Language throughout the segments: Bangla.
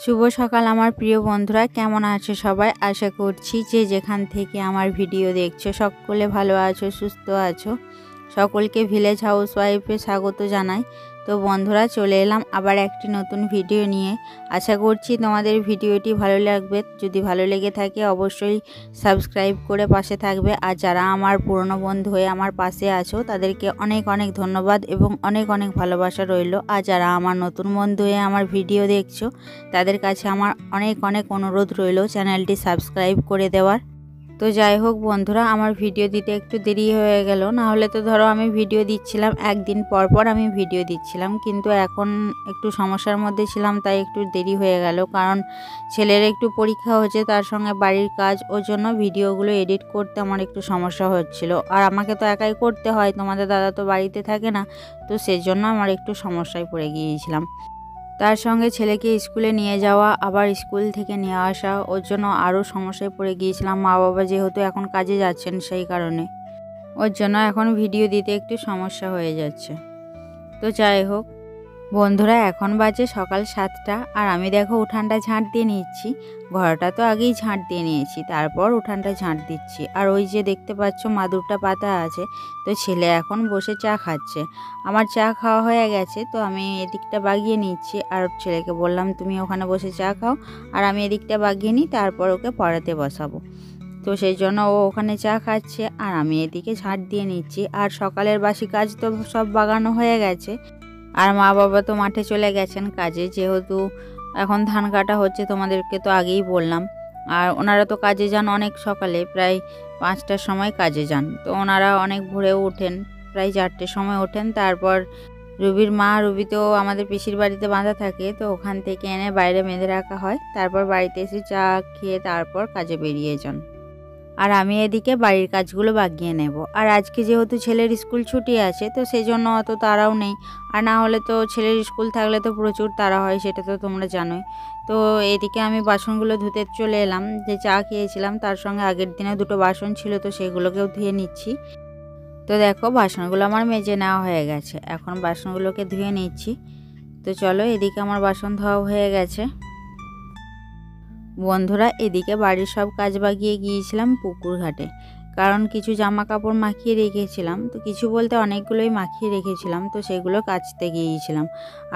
শুভ সকাল আমার প্রিয় বন্ধুরা, কেমন আছো সবাই? আশা করছি যে যেখান থেকে আমার ভিডিও দেখছো সকলে ভালো আছো, সুস্থ আছো। সকলকে ভিলেজ হাউস ওয়াইফে স্বাগত জানাই। তো বন্ধুরা, চলে এলাম আবার একটি নতুন ভিডিও নিয়ে। আশা করছি তোমাদের ভিডিওটি ভালো লাগবে। যদি ভালো লেগে থাকে অবশ্যই সাবস্ক্রাইব করে পাশে থাকবে। আর যারা আমার পুরনো বন্ধু হয়ে আমার পাশে আছো তাদেরকে অনেক অনেক ধন্যবাদ এবং অনেক অনেক ভালোবাসা রইল। আর যারা আমার নতুন বন্ধু হয়ে আমার ভিডিও দেখছো তাদের কাছে আমার অনেক অনেক অনুরোধ রইল চ্যানেলটি সাবস্ক্রাইব করে দেওয়ার। তো যাই হোক বন্ধুরা, আমার ভিডিও দিতে একটু দেরি হয়ে গেল। না হলে তো ধরো আমি ভিডিও দিচ্ছিলাম একদিন পর পর আমি ভিডিও দিচ্ছিলাম, কিন্তু এখন একটু সমস্যার মধ্যে ছিলাম তাই একটু দেরি হয়ে গেল। কারণ ছেলের একটু পরীক্ষা হচ্ছে, তার সঙ্গে বাড়ির কাজ, ওর জন্য ভিডিওগুলো এডিট করতে আমার একটু সমস্যা হচ্ছিল। আর আমাকে তো একাই করতে হয়, তোমাদের দাদা তো বাড়িতে থাকে না, তো সেজন্য আমার একটু সমস্যায় পড়ে গিয়েছিলাম। তার সঙ্গে ছেলেকে স্কুলে নিয়ে যাওয়া, আবার স্কুল থেকে নিয়ে আসা, ওর জন্য আরও সমস্যায় পড়ে গিয়েছিলাম। মা বাবা যেহেতু এখন কাজে যাচ্ছেন সেই কারণে ওর জন্য এখন ভিডিও দিতে একটু সমস্যা হয়ে যাচ্ছে। তো যাই হোক বন্ধুরা, এখন বাজে সকাল 7টা আর আমি দেখো উঠানটা ঝাঁট দিয়ে নিচ্ছি। ঘরটা তো আগেই ঝাঁট দিয়ে নিয়েছি, তারপর উঠানটা ঝাঁট দিচ্ছি। আর ওই যে দেখতে পাচ্ছ মাদুরটা পাতা আছে, তো ছেলে এখন বসে চা খাচ্ছে। আমার চা খাওয়া হয়ে গেছে, তো আমি এদিকটা বাগিয়ে নিচ্ছি। আর ছেলেকে বললাম তুমি ওখানে বসে চা খাও আর আমি এদিকটা বাগিয়ে নিই, তারপর ওকে পড়াতে বসাবো। তো সেই জন্য ও ওখানে চা খাচ্ছে আর আমি এদিকে ঝাঁট দিয়ে নিচ্ছি। আর সকালের বাসি কাজ তো সব বাগানো হয়ে গেছে। আর মা বাবা তো মাঠে চলে গেছেন কাজে, যেহেতু এখন ধান কাটা হচ্ছে, তোমাদেরকে তো আগেই বললাম। আর ওনারা তো কাজে যান অনেক সকালে, প্রায় 5টার সময় কাজে যান। তো ওনারা অনেক ভোরেও ওঠেন, প্রায় 4টের সময় ওঠেন। তারপর রুবি তো আমাদের পিসির বাড়িতে বাঁধা থাকে, তো ওখান থেকে এনে বাইরে বেঁধে রাখা হয়। তারপর বাড়িতে এসে চা খেয়ে তারপর কাজে বেরিয়ে যান। আর আমি এদিকে বাড়ির কাজগুলো বাগিয়ে নেব। আর আজকে যেহেতু ছেলের স্কুল ছুটি আছে, তো সেই জন্য অত তাড়াও নেই। আর না হলে তো ছেলের স্কুল থাকলে তো প্রচুর তাড়া হয়, সেটা তো তোমরা জানোই। তো এদিকে আমি বাসনগুলো ধুতে চলে এলাম। যে চা খেয়েছিলাম তার সঙ্গে আগের দিনে 2টো বাসন ছিল, তো সেগুলোকেও ধুয়ে নিচ্ছি। তো দেখো বাসনগুলো আমার মেজে নেওয়া হয়ে গেছে, এখন বাসনগুলোকে ধুয়ে নিচ্ছি। তো চলো, এদিকে আমার বাসন ধোয়া হয়ে গেছে। বন্ধুরা, এদিকে বাড়ির সব কাজ বাগিয়ে গিয়েছিলাম পুকুর ঘাটে, কারণ কিছু জামা কাপড় মাখিয়ে রেখেছিলাম। তো কিছু বলতে অনেকগুলোই মাখিয়ে রেখেছিলাম, তো সেগুলো কাচতে গিয়েছিলাম।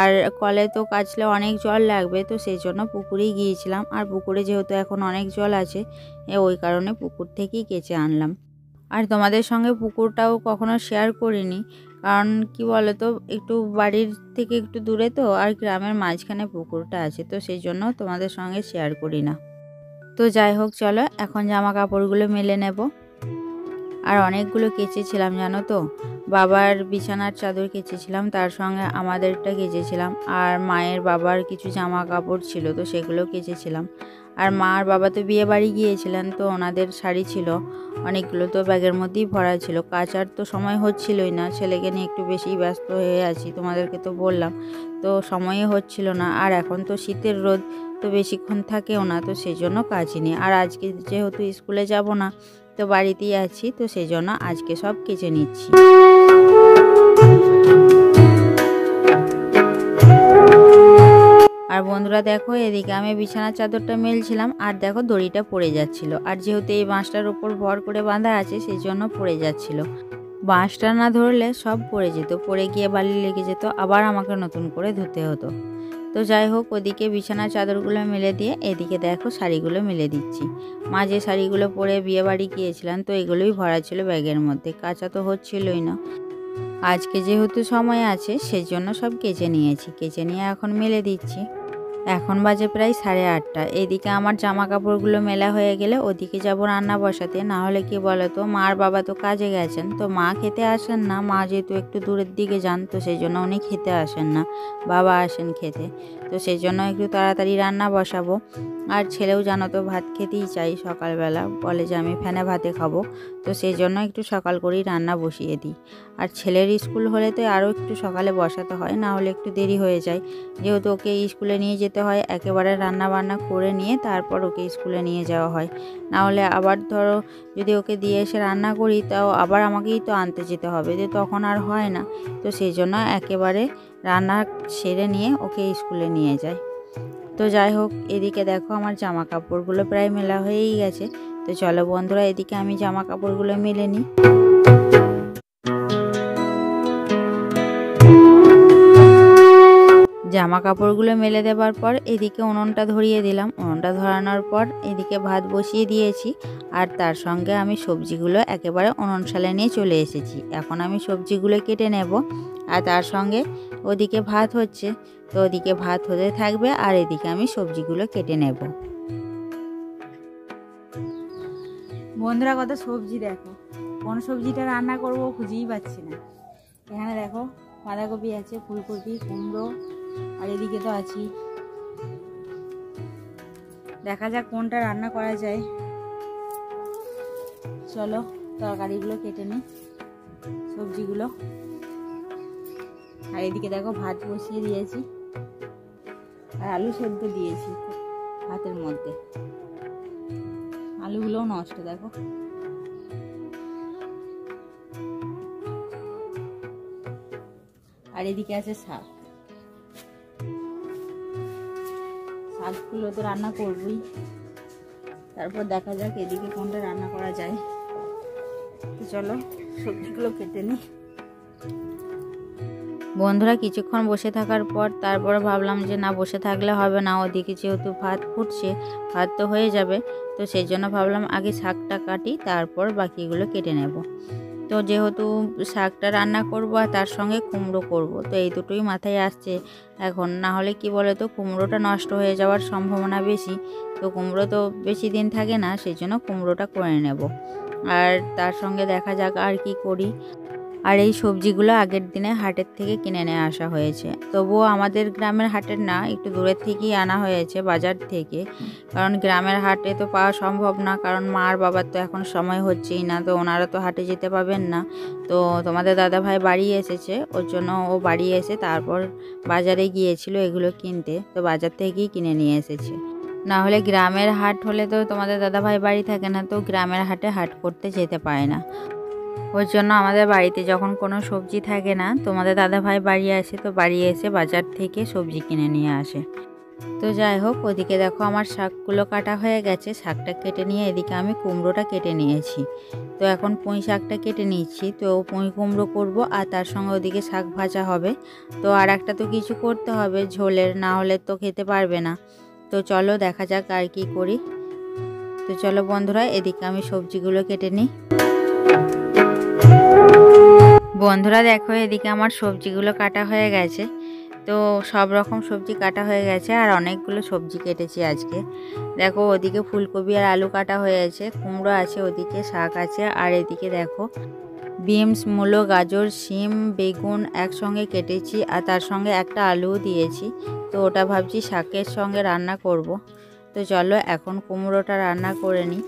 আর কলে তো কাচলে অনেক জল লাগবে, তো সেই জন্য পুকুরেই গিয়েছিলাম। আর পুকুরে যেহেতু এখন অনেক জল আছে, ওই কারণে পুকুর থেকেই কেচে আনলাম। আর তোমাদের সঙ্গে পুকুরটাও কখনো শেয়ার করিনি, কারণ কি বলো তো, একটু বাড়ির থেকে একটু দূরে তো, আর গ্রামের মাঝখানে পুকুরটা আছে, তো সেই জন্য তোমাদের সঙ্গে শেয়ার করি না। তো যাই হোক, চলো এখন জামা কাপড়গুলো মেলে নেব। আর অনেকগুলো কেচেছিলাম জানো তো, বাবার বিছানার চাদর কেচেছিলাম, তার সঙ্গে আমাদেরটা কেচেছিলাম। আর মায়ের বাবার কিছু জামা কাপড় ছিল, তো সেগুলো কেচেছিলাম। আর মা আর বাবা তো বিয়ে বাড়ি গিয়েছিলেন, তো ওনাদের শাড়ি ছিল অনেকগুলো, তো ব্যাগের মধ্যেই ভরা ছিল। কাচার তো সময় হচ্ছিলই না, ছেলেকে নিয়ে একটু বেশি ব্যস্ত হয়ে আছি, তোমাদেরকে তো বললাম। তো সময়ই হচ্ছিল না। আর এখন তো শীতের রোদ, তো বেশিক্ষণ থাকেও না, তো সেই জন্য কাচিনি। আর আজকে যেহেতু স্কুলে যাব না, তো বাড়িতেই আছি, তো সেই জন্য আজকে সব কেচে নিচ্ছি। আর বন্ধুরা দেখো, এদিকে আমি বিছানার চাদরটা মেলছিলাম, আর দেখো দড়িটা পড়ে যাচ্ছিল। আর যেহেতু এই বাঁশটার উপর ভর করে বাঁধা আছে, সেই জন্য পড়ে যাচ্ছিল। বাঁশটা না ধরলে সব পড়ে যেত, পড়ে গিয়ে বালি লেগে যেত, আবার আমাকে নতুন করে ধুতে হতো। তো যাই হোক, ওদিকে বিছানার চাদরগুলো মেলে দিয়ে এদিকে দেখো শাড়িগুলো মেলে দিচ্ছি। মা যে শাড়িগুলো পরে বিয়ে বাড়ি গিয়েছিলেন, তো এগুলোই ভরা ছিল ব্যাগের মধ্যে, কাঁচা তো হচ্ছিলই না। আজকে যেহেতু সময় আছে সেই জন্য সব কেচে নিয়েছি, কেচে নিয়ে এখন মেলে দিচ্ছি। এখন বাজে প্রায় 8:30। এদিকে আমার জামা কাপড়গুলো মেলা হয়ে গেলে ওদিকে যাব রান্না বসাতে। না হলে কি বলো তো, মা আর বাবা তো কাজে গেছেন, তো মা খেতে আসেন না। মা যেহেতু একটু দূরের দিকে যান, তো সেই জন্য উনি খেতে আসেন না, বাবা আসেন খেতে। তো সেই জন্য একটু তাড়াতাড়ি রান্না বসাবো। আর ছেলেও জানো তো ভাত খেতেই চাই, সকালবেলা বলে যে আমি ফেনা ভাতে খাবো, তো সেই জন্য একটু সকাল করেই রান্না বসিয়ে দিই। আর ছেলের স্কুল হলে তো আরও একটু সকালে বসাতে হয়, না হলে একটু দেরি হয়ে যায়। যেহেতু ওকে স্কুলে নিয়ে যেতে হয়, একেবারে রান্না বান্না করে নিয়ে তারপর ওকে স্কুলে নিয়ে যাওয়া হয়। না হলে আবার ধরো যদি ওকে দিয়ে এসে রান্না করি, তাও আবার আমাকেই তো আনতে যেতে হবে, যে তখন আর হয় না। তো সেই জন্য একেবারে রান্না সেরে নিয়ে ওকে স্কুলে নিয়ে যায়। তো যাই হোক, এদিকে দেখো আমার জামা কাপড়গুলো প্রায় মেলা হয়েই গেছে। তো চলো বন্ধুরা, এদিকে আমি জামা কাপড়গুলো মেলে নিই। জামা কাপড়গুলো মেলে দেওয়ার পর এদিকে উনুনটা ধরিয়ে দিলাম। উনুনটা ধরানোর পর এদিকে ভাত বসিয়ে দিয়েছি, আর তার সঙ্গে আমি সবজিগুলো একেবারে উনুন শালে নিয়ে চলে এসেছি। এখন আমি সবজিগুলো কেটে নেব, আর তার সঙ্গে ওদিকে ভাত হচ্ছে। তো ওদিকে ভাত হতে থাকবে আর এদিকে আমি সবজিগুলো কেটে নেব। বন্ধুরা, কত সবজি দেখো, কোন সবজিটা রান্না করব খুঁজেই পাচ্ছি না। এখানে দেখো বাঁধাকপি আছে, ফুলকপি, কুমড়ো, আর এদিকে তো আছি। দেখা যাক কোনটা রান্না করা যায়। চলো তরকারিগুলো কেটে নিই, সবজিগুলো। আর এদিকে দেখো ভাত বসিয়ে দিয়েছি, আর আলু সেদ্ধ দিয়েছি ভাতের মধ্যে। আলুগুলোও নষ্ট দেখো। আর এদিকে আছে শাক, শাকগুলো তো রান্না করবই। তারপর দেখা যাক এদিকে কোনটা রান্না করা যায়। তো চলো সবজিগুলো কেটে নিই। বন্ধুরা, কিছুক্ষণ বসে থাকার পর তারপর ভাবলাম যে না, বসে থাকলে হবে না, ওদিকে যেহেতু ভাত ফুটছে, ভাত তো হয়ে যাবে। তো সেই জন্য ভাবলাম আগে শাকটা কাটি, তারপর বাকিগুলো কেটে নেব। তো যেহেতু শাকটা রান্না করব আর তার সঙ্গে কুমড়ো করব, তো এই দুটোই মাথায় আসছে এখন। না হলে কি বলে তো, কুমড়োটা নষ্ট হয়ে যাওয়ার সম্ভাবনা বেশি। তো কুমড়ো তো বেশি দিন থাকে না, সেই জন্য কুমড়োটা করে নেব। আর তার সঙ্গে দেখা যাক আর কি করি। আর এই সবজিগুলো আগের দিনে হাটের থেকে কিনে নিয়ে আসা হয়েছে। তবুও আমাদের গ্রামের হাটের না, একটু দূরের থেকেই আনা হয়েছে, বাজার থেকে। কারণ গ্রামের হাটে তো পাওয়া সম্ভব না, কারণ মা আর বাবার তো এখন সময় হচ্ছেই না, তো ওনারা তো হাটে যেতে পাবেন না। তো তোমাদের দাদা ভাই বাড়ি এসেছে, ওর জন্য ও বাড়ি এসে তারপর বাজারে গিয়েছিল এগুলো কিনতে। তো বাজার থেকেই কিনে নিয়ে এসেছে। না হলে গ্রামের হাট হলে তো তোমাদের দাদা ভাই বাড়ি থাকে না, তো গ্রামের হাটে হাট করতে যেতে পারে না। ওর জন্য আমাদের বাড়িতে যখন কোনো সবজি থাকে না, তোমাদের দাদা ভাই বাড়ি আসে, তো বাড়ি এসে বাজার থেকে সবজি কিনে নিয়ে আসে। তো যাই হোক, ওদিকে দেখো আমার শাকগুলো কাটা হয়ে গেছে। শাকটা কেটে নিয়ে এদিকে আমি কুমড়োটা কেটে নিয়েছি। তো এখন পুঁই শাকটা কেটে নিচ্ছি। তো পুঁই কুমড়ো করব, আর তার সঙ্গে ওদিকে শাক ভাজা হবে। তো আর একটা তো কিছু করতে হবে ঝোলের, না হলে তো খেতে পারবে না। তো চলো দেখা যাক আর কি করি। তো চলো বন্ধুরা, এদিকে আমি সবজিগুলো কেটে নিই। বন্ধুরা দেখো, এদিকে আমার সবজিগুলো কাটা হয়ে গেছে। তো সব রকম সবজি কাটা হয়ে গেছে, আর অনেকগুলো সবজি কেটেছি আজকে। দেখো ওদিকে ফুলকপি আর আলু কাটা হয়েছে, কুমড়ো আছে, ওদিকে শাক আছে, আর এদিকে দেখো বিনস, মূলো, গাজর, শিম, বেগুন একসঙ্গে কেটেছি, আর তার সঙ্গে একটা আলুও দিয়েছি। তো ওটা ভাবছি শাকের সঙ্গে রান্না করব। তো চলো এখন কুমড়োটা রান্না করে নিই।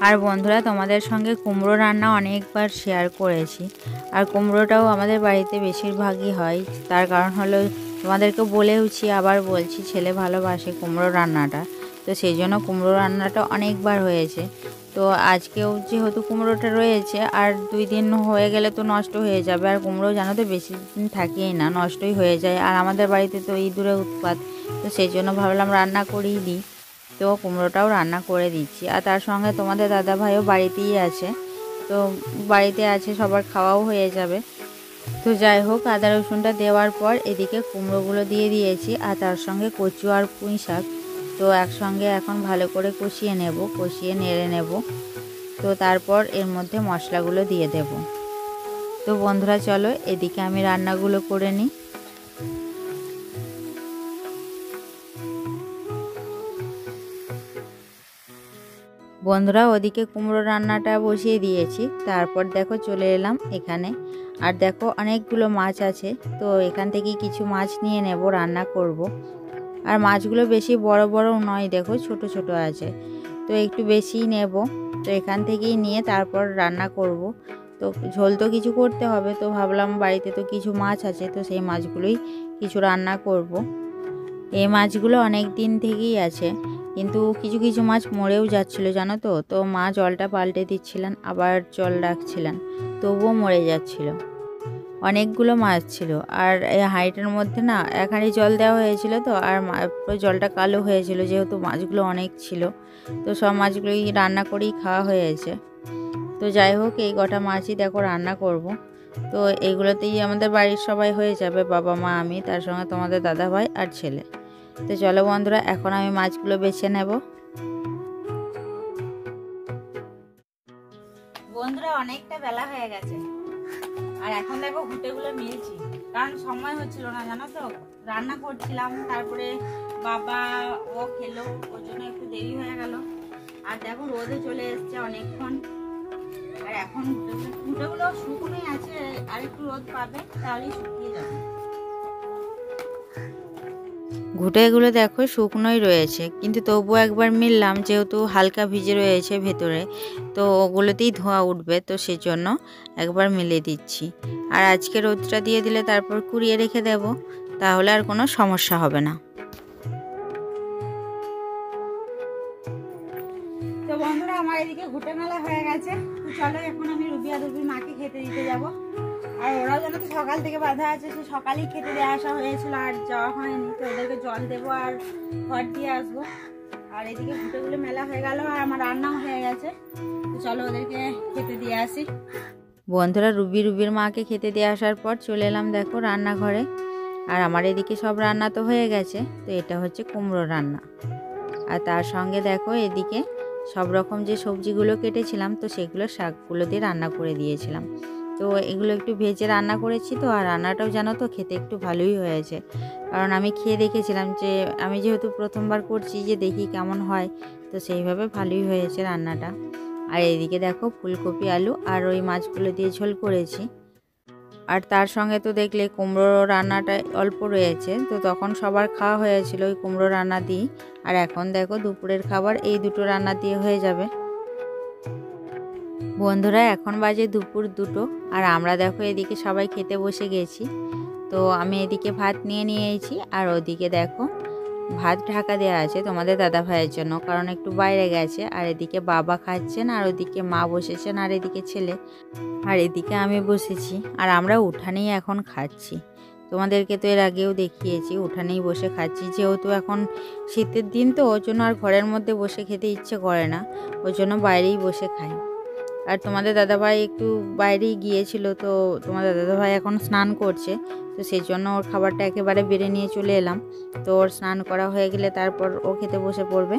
আর বন্ধুরা, তোমাদের সঙ্গে কুমড়ো রান্না অনেকবার শেয়ার করেছি, আর কুমড়োটাও আমাদের বাড়িতে বেশিরভাগই হয়। তার কারণ হলো, তোমাদেরকে বলেওছি, আবার বলছি, ছেলে ভালোবাসে কুমড়ো রান্নাটা। তো সেই জন্য কুমড়ো রান্নাটা অনেকবার হয়েছে। তো আজকেও যেহেতু কুমড়োটা রয়েছে, আর 2 দিন হয়ে গেলে তো নষ্ট হয়ে যাবে। আর কুমড়ো জানো তো বেশি দিন থাকেই না, নষ্টই হয়ে যায়। আর আমাদের বাড়িতে তো ইঁদুরের উৎপাত, তো সেই জন্য ভাবলাম রান্না করেই দিই। তো কুমড়োটাও রান্না করে দিচ্ছি। আর তার সঙ্গে তোমাদের দাদা ভাইও বাড়িতেই আছে, তো বাড়িতে আছে, সবার খাওয়াও হয়ে যাবে। তো যাই হোক, আদা রসুনটা দেওয়ার পর এদিকে কুমড়োগুলো দিয়ে দিয়েছি, আর তার সঙ্গে কচু আর পুঁই শাক। তো একসঙ্গে এখন ভালো করে কষিয়ে নেব, কষিয়ে নেড়ে নেব। তো তারপর এর মধ্যে মশলাগুলো দিয়ে দেব। তো বন্ধুরা চলো, এদিকে আমি রান্নাগুলো করে নিই। বন্ধুরা, ওদিকে কুমড়ো রান্নাটা বসিয়ে দিয়েছি, তারপর দেখো চলে এলাম এখানে। আর দেখো অনেকগুলো মাছ আছে, তো এখান থেকে কিছু মাছ নিয়ে নেব, রান্না করব। আর মাছগুলো বেশি বড় বড় নয়, দেখো ছোট ছোট আছে, তো একটু বেশিই নেব। তো এখান থেকেই নিয়ে তারপর রান্না করব। তো ঝোল তো কিছু করতে হবে, তো ভাবলাম বাড়িতে তো কিছু মাছ আছে, তো সেই মাছগুলোই কিছু রান্না করব। এই মাছগুলো অনেক দিন থেকেই আছে, কিন্তু কিছু কিছু মাছ মরেও যাচ্ছিলো জানো তো। তো মা জলটা পাল্টে দিচ্ছিলেন, আবার জল রাখছিলেন, তবুও মরে যাচ্ছিল। অনেকগুলো মাছ ছিল। আর এই হাঁড়িটার মধ্যে না এক হাঁড়ি জল দেওয়া হয়েছিল, তো আর পুরো জলটা কালো হয়েছিল যেহেতু মাছগুলো অনেক ছিল। তো সব মাছগুলোই রান্না করেই খাওয়া হয়েছে। তো যাই হোক, এই কটা মাছই দেখো রান্না করব। তো এইগুলোতেই আমাদের বাড়ির সবাই হয়ে যাবে, বাবা মা আমি, তার সঙ্গে তোমাদের দাদা ভাই আর ছেলে। তো চলো বন্ধুরা, এখন আমি মাছগুলো বেছে নেব। বন্ধুরা, অনেকটা বেলা হয়ে গেছে আর এখন দেখো ঘুঁটেগুলো মিলছি, কারণ সময় হচ্ছিল না জানো তো, রান্না করছিলাম, তারপরে বাবা ও খেলো, ওর জন্য একটু দেরি হয়ে গেল। আর দেখো রোদে চলে এসছে অনেকক্ষণ, আর এখন ঘুঁটেগুলো শুকনোই আছে, আর একটু রোদ পাবে তাহলেই শুকিয়ে যাবে। ঘুঁটেগুলো দেখো শুকনোই রয়েছে, কিন্তু তবুও একবার মিললাম, যেহেতু হালকা ভিজে রয়েছে ভেতরে, তো ওগুলোতেই ধোঁয়া উঠবে, তো সেজন্য একবার মিলিয়ে দিচ্ছি। আর আজকে রোদটা দিয়ে দিলে তারপর কুড়িয়ে রেখে দেব, তাহলে আর কোনো সমস্যা হবে না। তো বন্ধুরা, আমার এদিকে ঘুঁটে মেলা হয়ে গেছে। তো চলো এখন আমি রুবি আর রুবির মাকে খেতে দিতে যাব। আর ওরাও যেন তো সকাল থেকে বাঁধা আছে, সে সকালেই খেতে দিয়ে আসা হয়েছিল, আর যাওয়া হয়নি। তো ওদেরকে জল দেবো আর ঘর দিয়ে আসবো। আর এদিকে ঘুঁটেগুলো মেলা হয়ে গেল, আর আমার রান্নাও হয়ে গেছে। তো চলো ওদেরকে খেতে দিয়ে আসি। বন্ধুরা, রুবির মাকে খেতে দিয়ে আসার পর চলে এলাম দেখো রান্নাঘরে। আর আমার এদিকে সব রান্না তো হয়ে গেছে। তো এটা হচ্ছে কুমড়ো রান্না, আর তার সঙ্গে দেখো এদিকে সব রকম যে সবজিগুলো কেটেছিলাম, তো সেগুলো শাকগুলো দিয়ে রান্না করে দিয়েছিলাম। তো এগুলো একটু ভেজে রান্না করেছি। তো আর রান্নাটাও জানো তো খেতে একটু ভালোই হয়েছে, কারণ আমি খেয়ে দেখেছিলাম, যে আমি যেহেতু প্রথমবার করছি, যে দেখি কেমন হয়, তো সেইভাবে ভালোই হয়েছে রান্নাটা। আর এইদিকে দেখো ফুলকপি আলু আর ওই মাছগুলো দিয়ে ঝোল করেছি। আর তার সঙ্গে তো দেখলে কুমড়ো রান্নাটা অল্প রয়েছে, তো তখন সবার খাওয়া হয়েছিল ওই কুমড়ো রান্না দিই। আর এখন দেখো দুপুরের খাবার এই দুটো রান্না দিয়ে হয়ে যাবে। বন্ধুরা, এখন বাজে দুপুর 2টো, আর আমরা দেখো এদিকে সবাই খেতে বসে গেছি। তো আমি এদিকে ভাত নিয়ে নিয়েছি, আর ওদিকে দেখো ভাত ঢাকা দেওয়া আছে তোমাদের দাদা ভাইয়ের জন্য, কারণ একটু বাইরে গেছে। আর এদিকে বাবা খাচ্ছেন, আর ওদিকে মা বসেছেন, আর এদিকে ছেলে, আর এদিকে আমি বসেছি। আর আমরা উঠানেই এখন খাচ্ছি। তোমাদেরকে তো এর আগেও দেখিয়েছি, উঠানেই বসে খাচ্ছি, যেহেতু এখন শীতের দিন, তো ওর জন্য আর ঘরের মধ্যে বসে খেতে ইচ্ছে করে না, ওর জন্য বাইরেই বসে খাই। আর তোমাদের দাদাভাই একটু বাইরেই গিয়েছিল, তো তোমাদের দাদাভাই এখন স্নান করছে, তো সেই জন্য ওর খাবারটা একেবারে বেড়ে নিয়ে চলে এলাম। তো ওর স্নান করা হয়ে গেলে তারপর ও খেতে বসে পড়বে।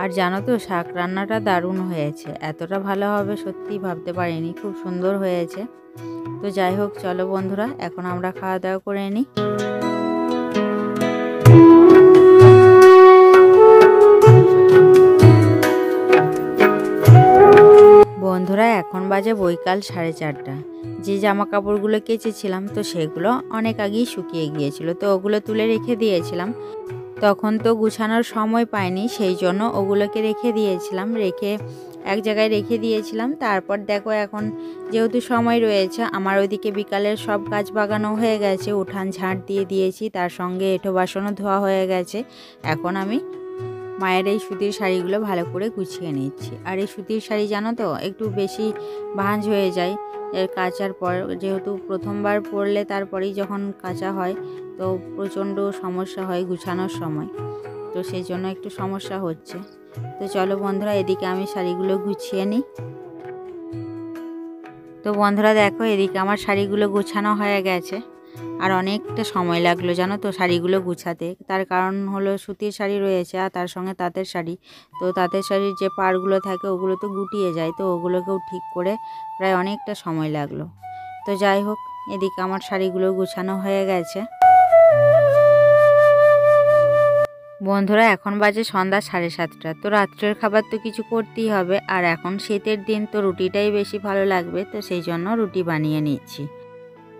আর জানো তো, শাক রান্নাটা দারুণ হয়েছে, এতটা ভালো হবে সত্যিই ভাবতে পারিনি, খুব সুন্দর হয়েছে। তো যাই হোক, চলো বন্ধুরা, এখন আমরা খাওয়া দাওয়া করে নিই। বন্ধুরা, এখন বাজে বৈকাল 4:30। যে জামা কাপড়গুলো কেচেছিলাম, তো সেগুলো অনেক আগেই শুকিয়ে গিয়েছিল, তো ওগুলো তুলে রেখে দিয়েছিলাম। তখন তো গুছানোর সময় পাইনি, সেই জন্য ওগুলোকে রেখে দিয়েছিলাম, এক জায়গায় রেখে দিয়েছিলাম। তারপর দেখো এখন যেহেতু সময় রয়েছে, আমার ওইদিকে বিকালের সব কাজ বাগানো হয়ে গেছে, উঠান ঝাঁট দিয়ে দিয়েছি, তার সঙ্গে এঁঠো বাসনও ধোয়া হয়ে গেছে। এখন আমি মায়ের এই সুতির শাড়িগুলো ভালো করে গুছিয়ে নিচ্ছি। আর এই সুতির শাড়ি জানো তো একটু বেশি ভাঁজ হয়ে যায় এর কাচার পর, যেহেতু প্রথমবার পরলে তারপরেই যখন কাচা হয়, তো প্রচণ্ড সমস্যা হয় গুছানোর সময়, তো সেই জন্য একটু সমস্যা হচ্ছে। তো চলো বন্ধুরা, এদিকে আমি শাড়িগুলো গুছিয়ে নিই। তো বন্ধুরা দেখো, এদিকে আমার শাড়িগুলো গোছানো হয়ে গেছে, আর অনেকটা সময় লাগলো জানো তো শাড়িগুলো গুছাতে। তার কারণ হলো সুতির শাড়ি রয়েছে, আর তার সঙ্গে তাঁতের শাড়ি, তো তাঁতের শাড়ির যে পাড়গুলো থাকে ওগুলো তো গুটিয়ে যায়, তো ওগুলোকেও ঠিক করে প্রায় অনেকটা সময় লাগলো। তো যাই হোক, এদিকে আমার শাড়িগুলো গুছানো হয়ে গেছে। বন্ধুরা, এখন বাজে সন্ধ্যা 7:30। তো রাত্রের খাবার তো কিছু করতেই হবে, আর এখন শীতের দিন, তো রুটিটাই বেশি ভালো লাগবে, তো সেই জন্য রুটি বানিয়ে নিচ্ছি।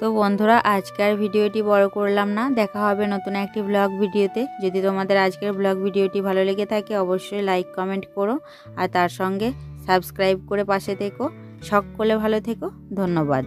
তো বন্ধুরা, আজকের ভিডিওটি বড় করলাম না, দেখা হবে নতুন একটি ব্লগ ভিডিওতে। যদি তোমাদের আজকের ব্লগ ভিডিওটি ভালো লেগে থাকে, অবশ্যই লাইক কমেন্ট করো, আর তার সঙ্গে সাবস্ক্রাইব করে পাশে থেকো। সকলে ভালো থেকো, ধন্যবাদ।